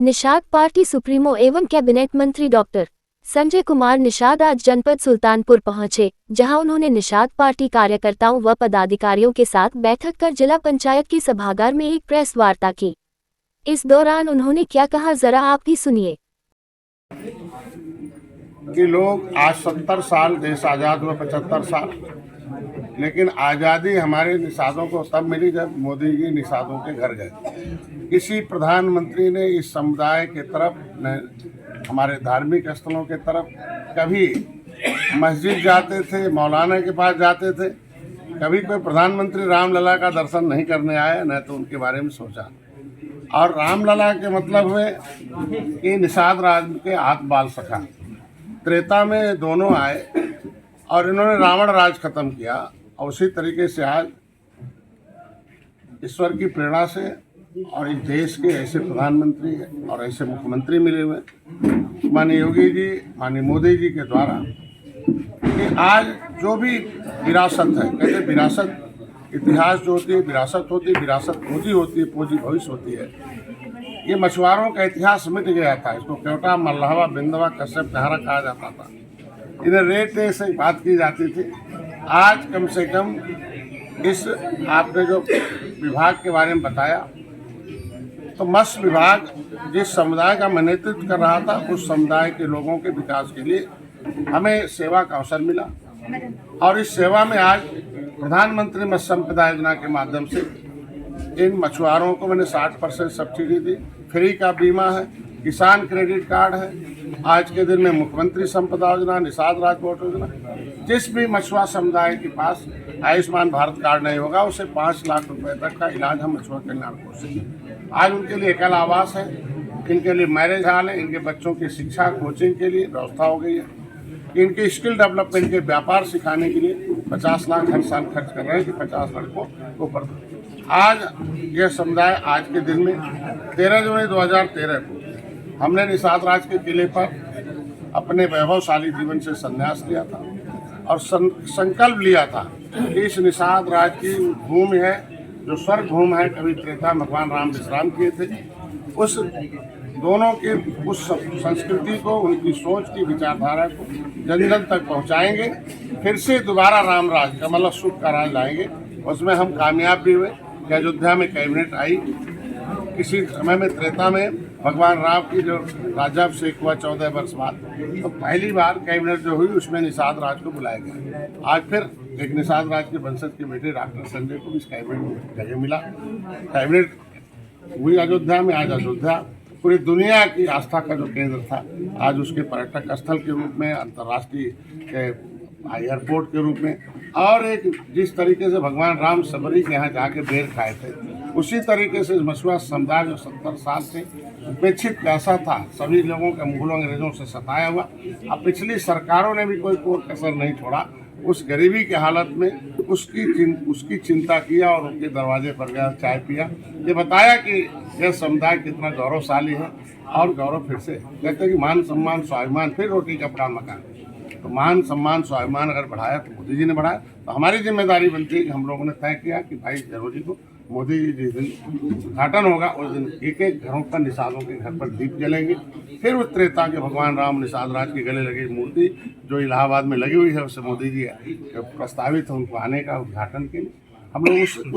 Nishad party supremo एवं cabinet मंत्री doctor Sanjay Kumar Nishad आज जनपद सुल्तानपुर पहुंचे, जहां उन्होंने निषाद पार्टी कार्यकर्ताओं व पदाधिकारियों के साथ बैठक कर जिला पंचायत की सभागार में एक प्रेस वार्ता की। इस दौरान उन्होंने क्या कहा, जरा आप भी सुनिए। कि लोग आज 70 साल देश आज़ाद हुआ, 75 साल, लेकिन आज़ादी हमारे निषादों को तब मिली जब मोदी जी निषादों के घर गए। किसी प्रधानमंत्री ने इस समुदाय के तरफ न हमारे धार्मिक स्थलों के तरफ कभी मस्जिद जाते थे, मौलाना के पास जाते थे, कभी कोई प्रधानमंत्री रामलला का दर्शन नहीं करने आया, न तो उनके बारे में सोचा। और रामलला के मतलब हुए कि निषाद राज के हाथ बाल सखा। त्रेता में दोनों आए और इन्होंने रावण राज खत्म किया, और उसी तरीके से आज ईश्वर की प्रेरणा से और इस देश के ऐसे प्रधानमंत्री और ऐसे मुख्यमंत्री मिले हुए माननीय योगी जी, माननीय मोदी जी के द्वारा, कि आज जो भी विरासत है, कहते विरासत इतिहास जो होती है, विरासत होती है, विरासत पूंजी होती है, पूंजी भविष्य होती है। ये मछुआरों का इतिहास मिट गया था। इसको केवटा, मल्लावा, बिंदवा, कश्यप, कहारा कहा जाता था। इन्हें रेट से बात की जाती थी। आज कम से कम इस आपने जो विभाग के बारे में बताया, तो मत्स्य विभाग जिस समुदाय का मैं नेतृत्व कर रहा था, उस समुदाय के लोगों के विकास के लिए हमें सेवा का अवसर मिला। और इस सेवा में आज प्रधानमंत्री मत्स्य संपदा योजना के माध्यम से इन मछुआरों को मैंने 60% सब्सिडी दी, फ्री का बीमा है, किसान क्रेडिट कार्ड है। आज के दिन में मुख्यमंत्री संपदा योजना, निषाद राजकोट योजना, जिस भी मछुआ समुदाय के पास आयुष्मान भारत कार्ड नहीं होगा, उसे 5 लाख रुपए तक का इलाज हम मछुआ कल्याण कोष से। आज उनके लिए एकल आवास है, इनके लिए मैरिज हॉल है, इनके बच्चों की शिक्षा कोचिंग के लिए व्यवस्था हो गई है। इनके स्किल डेवलपमेंट के व्यापार सिखाने के लिए 50 लाख हर साल खर्च कर रहे हैं कि 50 लड़कों को ऊपर। आज यह समुदाय आज के दिन में 13 जनवरी 2013 को हमने निषाद राज के किले पर अपने वैभवशाली जीवन से संन्यास लिया था और संकल्प लिया था कि इस निषाद राज की भूमि है जो स्वर्ग भूमि है, कभी त्रेता भगवान राम विश्राम किए थे, उस दोनों के उस संस्कृति को, उनकी सोच की विचारधारा को जन जन तक पहुंचाएंगे। फिर से दोबारा राम राज का मतलब सुख का राज लाएंगे। उसमें हम कामयाब भी हुए कि अयोध्या में कैबिनेट आई। किसी समय में त्रेता में भगवान राम की जो राज्याभिषेक हुआ 14 वर्ष बाद, तो पहली बार कैबिनेट जो हुई उसमें निषाद राज को बुलाया गया। आज फिर एक निषाद राज के वंशज के बेटे डॉक्टर संजय को भी इस कैबिनेट में जगह मिला। कैबिनेट हुई अयोध्या में। आज अयोध्या पूरी दुनिया की आस्था का जो केंद्र था, आज उसके पर्यटक स्थल के रूप में, अंतर्राष्ट्रीय एयरपोर्ट के रूप में, और एक जिस तरीके से भगवान राम सबरी के यहाँ जाके बेर खाए थे, उसी तरीके से मछुआ समुदाय जो 70 साल से उपेक्षित कैसा था, सभी लोगों के मुगलों अंग्रेजों से सताया हुआ, अब पिछली सरकारों ने भी कोई कसर नहीं छोड़ा। उस गरीबी की हालत में उसकी चिंता किया और उनके दरवाजे पर गया, चाय पिया, ये बताया कि यह समुदाय कितना गौरवशाली है। और गौरव फिर से कहते हैं कि मान सम्मान स्वाभिमान, फिर रोटी कपड़ा मकान। तो मान सम्मान स्वाभिमान अगर बढ़ाया तो मोदी जी ने बढ़ाया, तो हमारी जिम्मेदारी बनती है कि हम लोगों ने तय किया कि भाई जरूरी को मोदी जी जिस दिन उद्घाटन होगा उस दिन एक एक घरों पर निषादों के घर पर दीप जलेंगे। फिर उस त्रेता के भगवान राम निषाद राज के गले लगी मूर्ति जो इलाहाबाद में लगी हुई है, उससे मोदी जी प्रस्तावित है उनको आने का उद्घाटन के लिए। हम लोग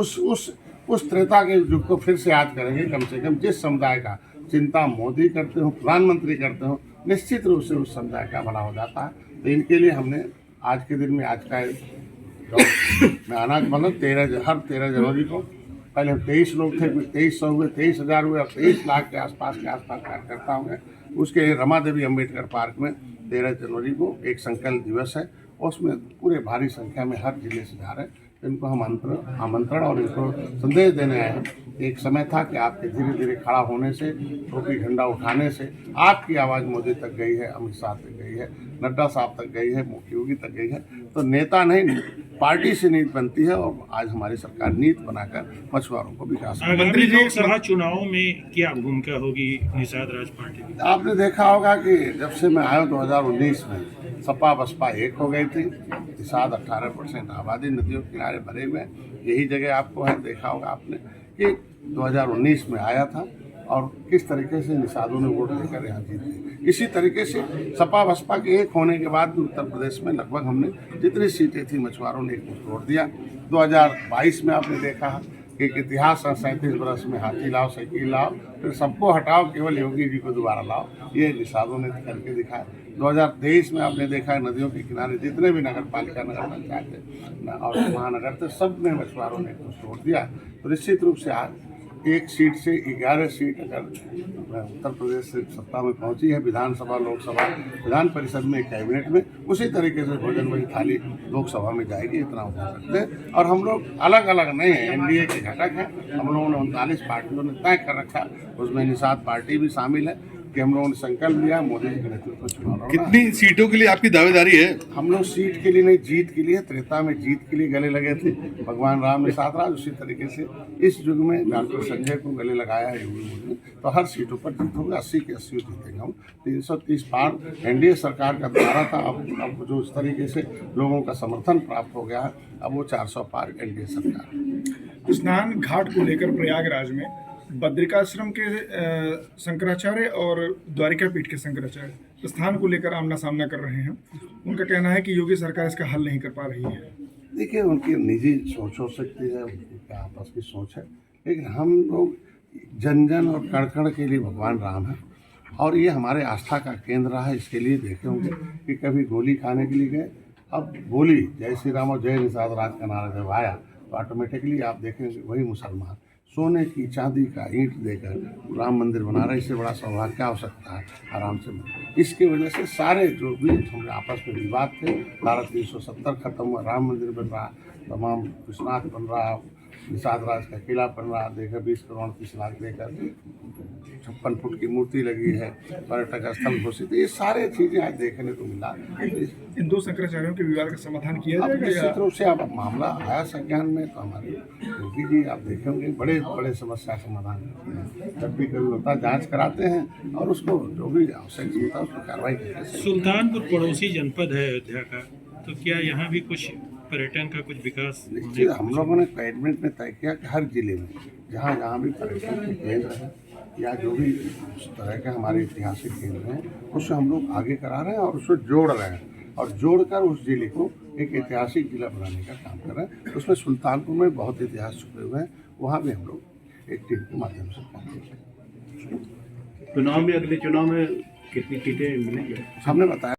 उस त्रेता के युग को फिर से याद करेंगे। कम से कम जिस समुदाय का चिंता मोदी करते हो, प्रधानमंत्री करते हो, निश्चित रूप से उस समुदाय का भला हो जाता है। तो इनके लिए हमने आज के दिन में, आज का मैं अनाज मतलब हर 13 जनवरी को, पहले हम 23 लोग थे, 2300 हुए, 23,000 हुए, और 23 लाख के आसपास कार्यकर्ता होंगे। उसके रमा देवी अम्बेडकर पार्क में 13 जनवरी को एक संकल्प दिवस है, उसमें पूरे भारी संख्या में हर जिले से जा रहे हैं। इनको हम आमंत्रण और इनको संदेश देने आए हैं। एक समय था कि आपके धीरे धीरे खड़ा होने से, टोपी झंडा उठाने से आपकी आवाज़ मोदी तक गई है, अमित शाह तक गई है, नड्डा साहब तक गई है, मुख्य योगी तक गई है। तो नेता नहीं, पार्टी से नीति बनती है, और आज हमारी सरकार नीति बनाकर मछुआरों को विकास। मंत्री लोकसभा चुनाव में क्या भूमिका होगी निषाद राज पार्टी की? आपने देखा होगा कि जब से मैं आया 2019 में, सपा बसपा एक हो गई थी। निषाद 18% आबादी नदियों के किनारे भरे हुए, यही जगह आपको है, देखा होगा आपने कि 2019 में आया था। और किस तरीके से निषादों ने वोट देकर यहाँ जीते। इसी तरीके से सपा बसपा के एक होने के बाद भी उत्तर प्रदेश में लगभग हमने जितनी सीटें थी मछुआरों ने एक मुश्त वोट दिया। 2022 में आपने देखा कि एक इतिहास है, 37 वर्ष में हाथी लाओ साइकिल लाओ फिर सबको हटाओ केवल योगी जी को दोबारा लाओ, ये निषादों ने करके दिखाया। 2023 में आपने देखा है नदियों के किनारे जितने भी नगर पालिका नगर पंचायत और महानगर थे सब में मछुआरों ने वोट दिया। तो निश्चित रूप से आज एक सीट से 11 सीट अगर उत्तर प्रदेश से सत्ता में पहुंची है, विधानसभा लोकसभा विधान परिषद में कैबिनेट में, उसी तरीके से भोजन वही थाली लोकसभा में जाएगी, इतना हो सकते हैं। और हम लोग अलग अलग नहीं हैं, एनडीए के घटक हैं। हम लोगों ने 39 पार्टियों ने तय कर रखा, उसमें निषाद पार्टी भी शामिल है कि हम लोगों ने संकल्प लिया मोदी जी के नेतृत्व में चुनाव लड़ना। कितनी सीटों के लिए आपकी दावेदारी है? हम लोग सीट के लिए नहीं, जीत के लिए, त्रेता में जीत के लिए गले लगे थे, भगवान राम निषाद राज। उसी तरीके से इस युग में डॉक्टर संजय को गले लगाया है योगी मोदी ने, तो हर सीटों पर जीत होगा। 80 के 80 जीतेंगे हम। 330 पार एनडीए सरकार का दायरा था, अब जो इस तरीके से लोगों का समर्थन प्राप्त हो गया है, अब वो 400 पार एनडीए सरकार। स्नान घाट को लेकर प्रयागराज में बद्रिकाश्रम के शंकराचार्य और द्वारिका पीठ के शंकराचार्य स्थान को लेकर आमना सामना कर रहे हैं। उनका कहना है कि योगी सरकार इसका हल नहीं कर पा रही है। देखिए, उनकी निजी सोच हो सकती है, उनकी आपस की सोच है, लेकिन हम लोग जन जन और कण कण के लिए भगवान राम है और ये हमारे आस्था का केंद्र रहा है। इसके लिए देखे होंगे कि कभी गोली खाने के लिए गए, अब बोली जय श्री राम और जय निषाद राज का नारा जब आया तो ऑटोमेटिकली आप देखेंगे वही मुसलमान सोने की चांदी का ईंट देकर राम मंदिर बना रहे। इससे बड़ा सौभाग्य क्या हो सकता है आराम से। इसकी वजह से सारे जो भी हमारे आपस में विवाद थे, धारा 370 खत्म हुआ, राम मंदिर बन रहा, तमाम विश्वनाथ बन रहा, निषाद राज का किला बन रहा, देखा 20 करोड़ 30 लाख देकर 56 फुट की मूर्ति लगी है, पर्यटक स्थल घोषित, ये सारे चीज़ें आज देखने को मिला। इन दो शंकराचार्यों के विवाद का समाधान किया जाएगा। निश्चित रूप से अब मामला आया संज्ञान में तो हमारे योगी जी आप देखेंगे बड़े बड़े समस्या समाधान करते हैं। जब भी कभी होता जांच कराते हैं और उसको जो भी आवश्यक होता है उसको कार्रवाई करते हैं। सुल्तानपुर पड़ोसी जनपद है अयोध्या का, तो क्या यहाँ भी कुछ पर्यटन का कुछ विकास? निश्चित हम लोगों ने कैबिनेट में तय किया कि हर जिले में जहाँ जहाँ भी पर्यटन के केंद्र है या जो भी उस तरह के हमारे ऐतिहासिक केंद्र हैं उससे हम लोग आगे करा रहे हैं और उसको जोड़ रहे हैं और जोड़कर उस जिले को एक ऐतिहासिक जिला बनाने का काम कर रहे हैं। उसमें सुल्तानपुर में बहुत इतिहास छुपे हुए हैं, वहाँ भी हम लोग एक टीम के माध्यम से पहुँचे। चुनाव में अगले चुनाव में कितनी सीटें मिलेंगी? हमने बताया